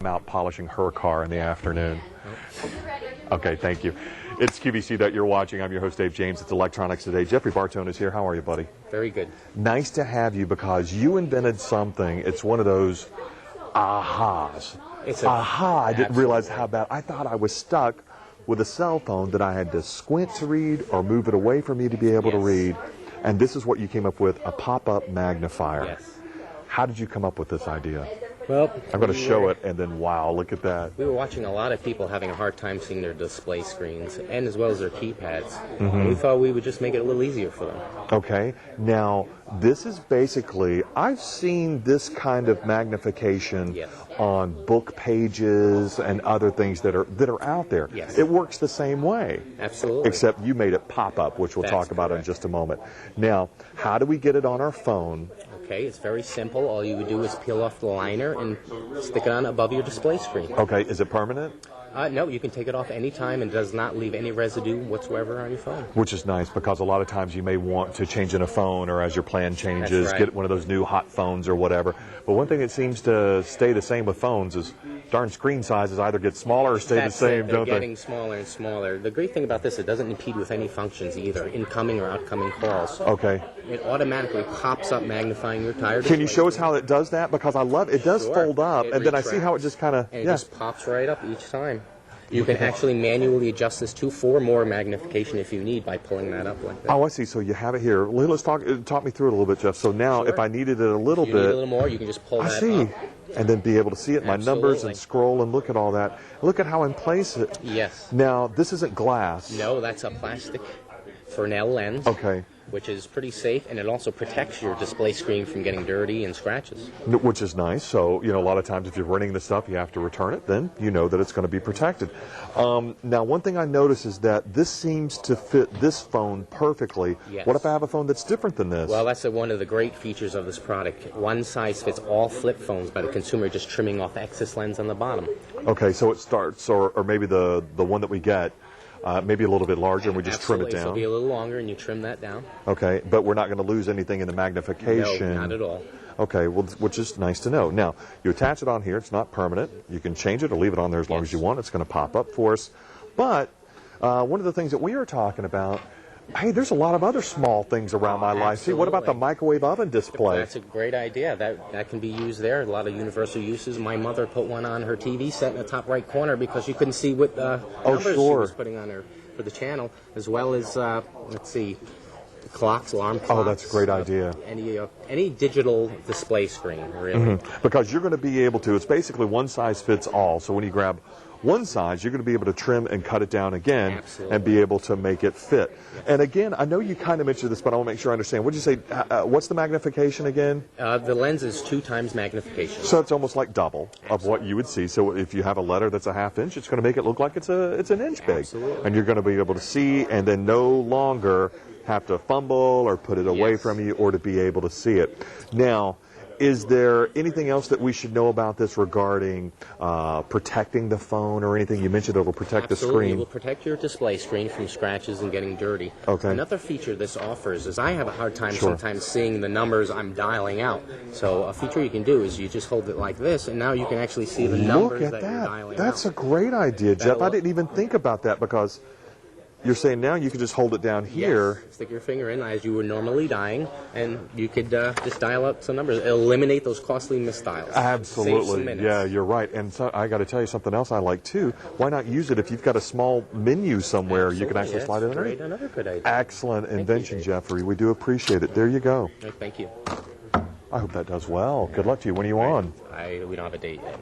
out polishing her car in the afternoon. Okay, thank you. It's QVC that you're watching. I'm your host, Dave James. It's Electronics Today. Jeffrey Bartone is here. How are you, buddy? Very good. Nice to have you because you invented something. It's one of those ahas. I didn't realize how bad. I thought I was stuck with a cell phone that I had to squint to read or move it away from me to be able to read. And this is what you came up with, a pop-up magnifier. Yes. How did you come up with this idea? Well, I'm going to show it, and then wow, look at that. We were watching a lot of people having a hard time seeing their display screens, and as well as their keypads. And we thought we would just make it a little easier for them. Okay. Now, this is basically, I've seen this kind of magnification on book pages and other things that are out there. Yes. It works the same way. Absolutely. Except you made it pop up, which we'll talk about in just a moment. Now, how do we get it on our phone? Okay, it's very simple. All you would do is peel off the liner and stick it on above your display screen. Okay, is it permanent? No, you can take it off anytime and does not leave any residue whatsoever on your phone. Which is nice because a lot of times you may want to change in a phone or as your plan changes, get one of those new hot phones or whatever. But one thing that seems to stay the same with phones is darn screen sizes either get smaller or stay the same, don't they? They're getting smaller and smaller. The great thing about this, it doesn't impede with any functions either, incoming or outcoming calls. Okay. It automatically pops up magnifying your entire display. Can you show us how it does that? Because I love it. It does fold up, and then I see how it just kind of... And it just pops right up each time. You can actually manually adjust this to for more magnification if you need by pulling that up like that. Oh, I see. So you have it here. Let's talk me through it a little bit, Jeff. So now if I needed it a little bit... Need a little more, you can just pull that up. And then be able to see it in my numbers and scroll and look at all that. Look at how in place it... Yes. Now, this isn't glass. No, that's a plastic Fresnel lens. Okay. Which is pretty safe, and it also protects your display screen from getting dirty and scratches. Which is nice. So, a lot of times if you're renting the stuff, you have to return it. Then you know that it's going to be protected. Now, one thing I notice is that this seems to fit this phone perfectly. Yes. What if I have a phone that's different than this? Well, that's one of the great features of this product. One size fits all flip phones by the consumer, just trimming off excess lens on the bottom. Okay, so it starts, or maybe the one that we get, maybe a little bit larger, and we just trim it down. It'll be a little longer, and you trim that down. Okay, but we're not going to lose anything in the magnification. No, not at all. Okay, well, which is nice to know. Now, you attach it on here. It's not permanent. You can change it or leave it on there as long as you want. It's going to pop up for us. But one of the things that we are talking about, hey, there's a lot of other small things around my life. See, what about the microwave oven display? That's a great idea. That can be used there. A lot of universal uses. My mother put one on her TV set in the top right corner because she couldn't see what numbers she was putting on her for the channel, as well as, let's see, clocks, alarm clocks. Oh, that's a great idea. Any digital display screen, really. Because you're going to be able to, it's basically one size fits all. So when you grab one size, you're going to be able to trim and cut it down again and be able to make it fit. And again, I know you kind of mentioned this, but I want to make sure I understand. What did you say? What's the magnification again? The lens is 2 times magnification. So it's almost like double of what you would see. So if you have a letter that's a ½ inch, it's going to make it look like it's an inch big. And you're going to be able to see and then no longer have to fumble or put it away from you or to be able to see it. Now, is there anything else that we should know about this regarding protecting the phone or anything? You mentioned it will protect the screen. It will protect your display screen from scratches and getting dirty. Okay. Another feature this offers is I have a hard time sometimes seeing the numbers I'm dialing out. So a feature you can do is you just hold it like this, and now you can actually see the numbers that you're dialing out. That's a great idea, Jeff. I didn't even think about that because you're saying now you can just hold it down here. Yes. Stick your finger in as you were normally dialing, and you could just dial out some numbers. It'll eliminate those costly misdials. Absolutely. Save some minutes. Yeah, you're right. And so I got to tell you something else I like too. Why not use it if you've got a small menu somewhere? You can actually slide it in. Another good idea. Excellent invention, Jeffrey. We do appreciate it. There you go. Thank you. I hope that does well. Good luck to you. When are you on? We don't have a date yet.